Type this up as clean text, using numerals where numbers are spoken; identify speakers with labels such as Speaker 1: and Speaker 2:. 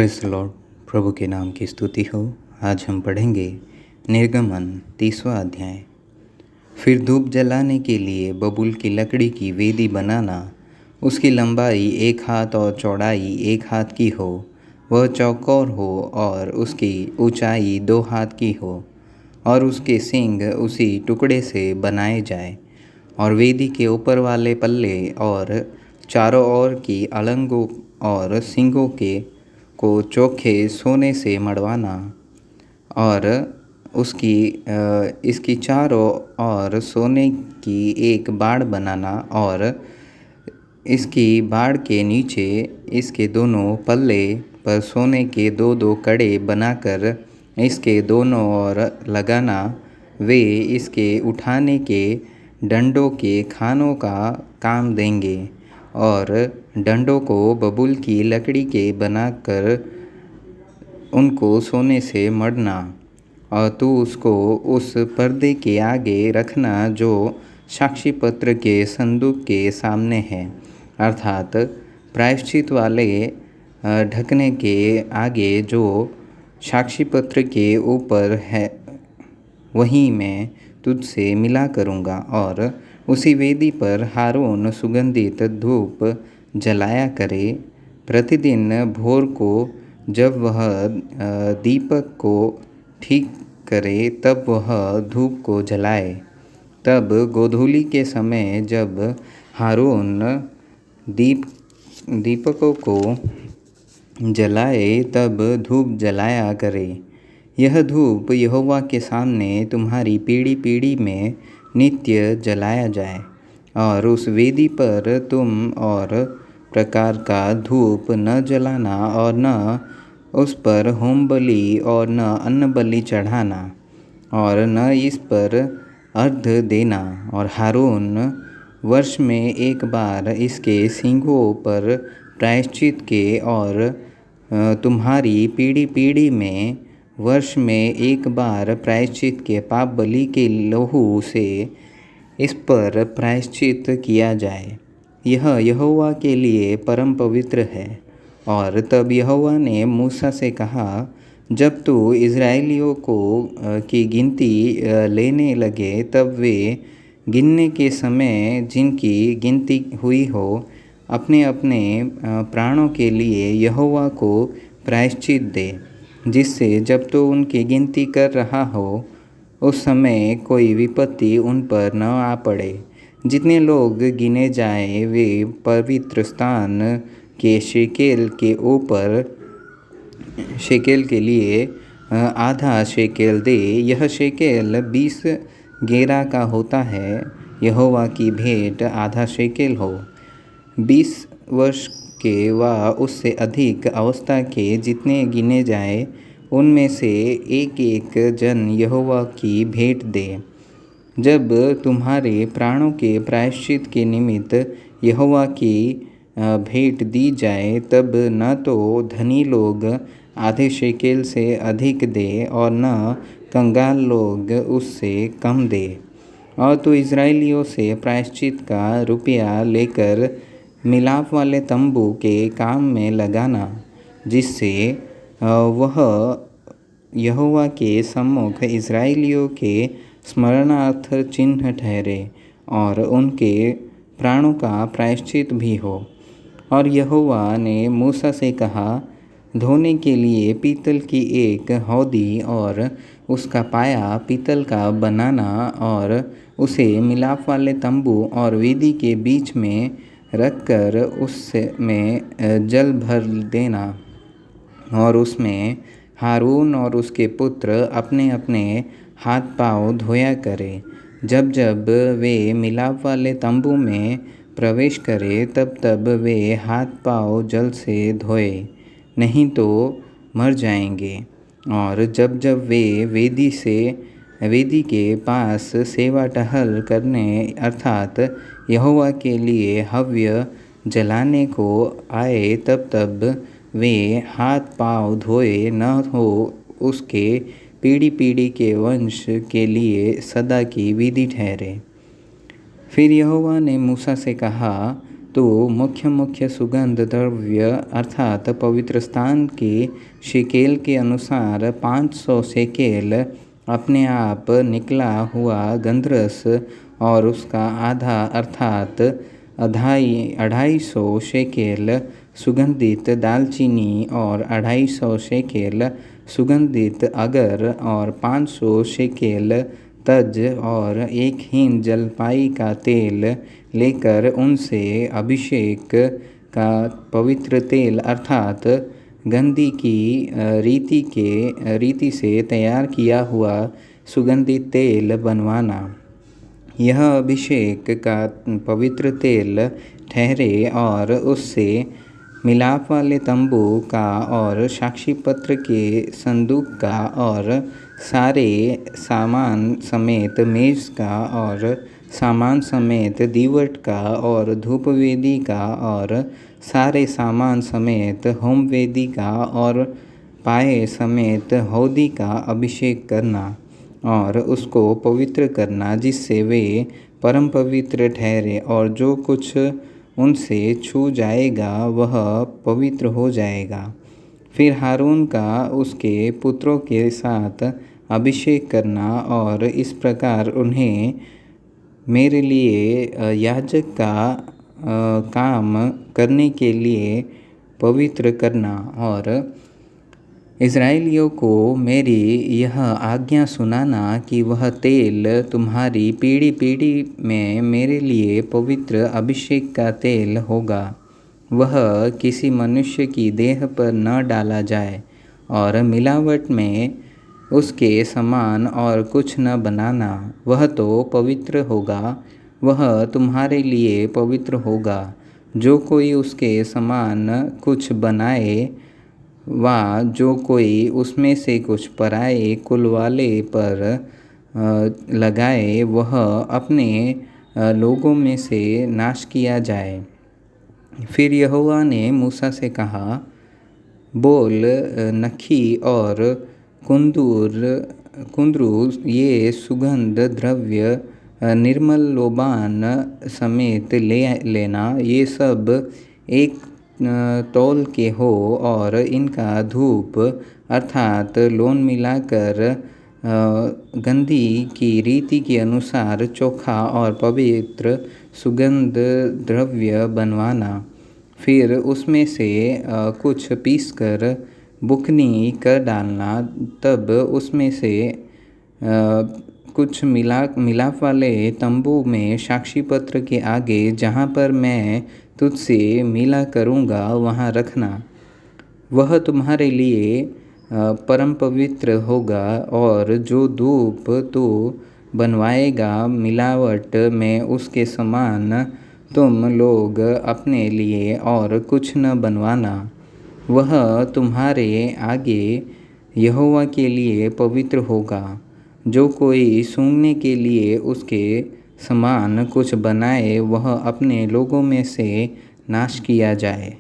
Speaker 1: Praise the Lord. प्रभु के नाम की स्तुति हो। आज हम पढ़ेंगे निर्गमन 30वां अध्याय। फिर धूप जलाने के लिए बबूल की लकड़ी की वेदी बनाना। उसकी लंबाई 1 हाथ और चौड़ाई 1 हाथ की हो। वह चौकोर हो और उसकी ऊंचाई 2 हाथ की हो और उसके सींग उसी टुकड़े से बनाए जाए। और वेदी के ऊपर वाले पल्ले और चारों ओर की अलंगों और सींगों को चोखे सोने से मढ़वाना और इसकी चारों ओर सोने की एक बाड़ बनाना और इसकी बाड़ के नीचे इसके दोनों पल्ले पर सोने के 2-2 कड़े बनाकर इसके दोनों ओर लगाना। वे इसके उठाने के डंडों के खानों का काम देंगे और डंडों को बबूल की लकड़ी के बनाकर उनको सोने से मढ़ना। और तू उसको उस पर्दे के आगे रखना जो साक्षी पत्र के संदूक के सामने है, अर्थात प्रायश्चित वाले ढकने के आगे जो साक्षी पत्र के ऊपर है, वहीं मैं तुझसे मिला करूँगा। और उसी वेदी पर हारून सुगंधित धूप जलाया करे। प्रतिदिन भोर को जब वह दीपक को ठीक करे तब वह धूप को जलाए। तब गोधूली के समय जब हारून दीपकों को जलाए तब धूप जलाया करे। यह धूप यहोवा के सामने तुम्हारी पीढ़ी पीढ़ी में नित्य जलाया जाए। और उस वेदी पर तुम और प्रकार का धूप न जलाना और न उस पर होम बलि और न अन्न बलि चढ़ाना और न इस पर अर्घ देना। और हारून वर्ष में 1 बार इसके सींगों पर प्रायश्चित के और तुम्हारी पीढ़ी पीढ़ी में वर्ष में 1 बार प्रायश्चित के पाप बलि के लहू से इस पर प्रायश्चित किया जाए। यह यहोवा के लिए परम पवित्र है। और तब यहोवा ने मूसा से कहा, जब तू इज़राइलियों की गिनती लेने लगे तब वे गिनने के समय जिनकी गिनती हुई हो, अपने अपने प्राणों के लिए यहोवा को प्रायश्चित दे, जिससे जब तू उनकी गिनती कर रहा हो उस समय कोई विपत्ति उन पर न आ पड़े। जितने लोग गिने जाए वे पवित्र स्थान के शेकेल के ऊपर शेकेल के लिए आधा शेकेल दे। यह शेकेल 20 गेरा का होता है। यहोवा की भेंट आधा शेकेल हो। 20 वर्ष के व उससे अधिक अवस्था के जितने गिने जाए उनमें से एक जन यहोवा की भेंट दे। जब तुम्हारे प्राणों के प्रायश्चित के निमित्त यहोवा की भेंट दी जाए तब न तो धनी लोग आधे शेकेल से अधिक दे और न कंगाल लोग उससे कम दे। और तू इज़राइलियों से प्रायश्चित का रुपया लेकर मिलाप वाले तंबू के काम में लगाना, जिससे वह यहोवा के सम्मुख इज़राइलियों के स्मरणार्थ चिन्ह ठहरे और उनके प्राणों का प्रायश्चित भी हो। और यहोवा ने मूसा से कहा, धोने के लिए पीतल की एक हौदी और उसका पाया पीतल का बनाना और उसे मिलाप वाले तंबू और वेदी के बीच में रखकर उसमें जल भर देना। और उसमें हारून और उसके पुत्र अपने अपने हाथ पाँव धोया करें। जब जब वे मिलाप वाले तंबू में प्रवेश करें तब तब वे हाथ पाँव जल से धोए, नहीं तो मर जाएंगे। और जब जब वे वेदी के पास सेवा टहल करने अर्थात यहोवा के लिए हव्य जलाने को आए तब तब वे हाथ पाँव धोए न हो। उसके पीढ़ी पीढ़ी के वंश के लिए सदा की विधि ठहरे। फिर यहोवा ने मूसा से कहा, तो मुख्य मुख्य सुगंध द्रव्य अर्थात पवित्र स्थान के शेकेल के अनुसार 500 शेकेल अपने आप निकला हुआ गंधरस और उसका आधा अर्थात 250 शेकेल सुगंधित दालचीनी और 250 शेकेल सुगंधित अगर और 500 शेकेल तज और एक हीन जलपाई का तेल लेकर उनसे अभिषेक का पवित्र तेल अर्थात गंधी की रीति से तैयार किया हुआ सुगंधित तेल बनवाना। यह अभिषेक का पवित्र तेल ठहरे और उससे मिलाप वाले तंबू का और साक्षी पत्र के संदूक का और सारे सामान समेत मेज का और सामान समेत दीवट का और धूप वेदी का और सारे सामान समेत होम वेदी का और पाए समेत हौदी का अभिषेक करना और उसको पवित्र करना, जिससे वे परम पवित्र ठहरे और जो कुछ उनसे छू जाएगा वह पवित्र हो जाएगा। फिर हारून का उसके पुत्रों के साथ अभिषेक करना और इस प्रकार उन्हें मेरे लिए याजक का काम करने के लिए पवित्र करना। और इस्राएलियों को मेरी यह आज्ञा सुनाना कि वह तेल तुम्हारी पीढ़ी पीढ़ी में मेरे लिए पवित्र अभिषेक का तेल होगा। वह किसी मनुष्य की देह पर न डाला जाए और मिलावट में उसके समान और कुछ न बनाना। वह तो पवित्र होगा, वह तुम्हारे लिए पवित्र होगा। जो कोई उसके समान कुछ बनाए वा जो कोई उसमें से कुछ पराए कुल वाले पर लगाए वह अपने लोगों में से नाश किया जाए। फिर यहोवा ने मूसा से कहा, बोल, नखी और कुंदरू ये सुगंध द्रव्य निर्मल लोबान समेत ले लेना। ये सब एक तौल के हो और इनका धूप अर्थात लोन मिलाकर गंधी की रीति के अनुसार चोखा और पवित्र सुगंध द्रव्य बनवाना। फिर उसमें से कुछ पीसकर बुकनी कर डालना। तब उसमें से कुछ मिलाप वाले तंबू में साक्षी पत्र के आगे जहाँ पर मैं तुझसे मिला करूँगा वहाँ रखना। वह तुम्हारे लिए परम पवित्र होगा। और जो धूप तू बनवाएगा मिलावट में उसके समान तुम लोग अपने लिए और कुछ न बनवाना। वह तुम्हारे आगे यहोवा के लिए पवित्र होगा। जो कोई सूंघने के लिए उसके समान कुछ बनाए वह अपने लोगों में से नाश किया जाए।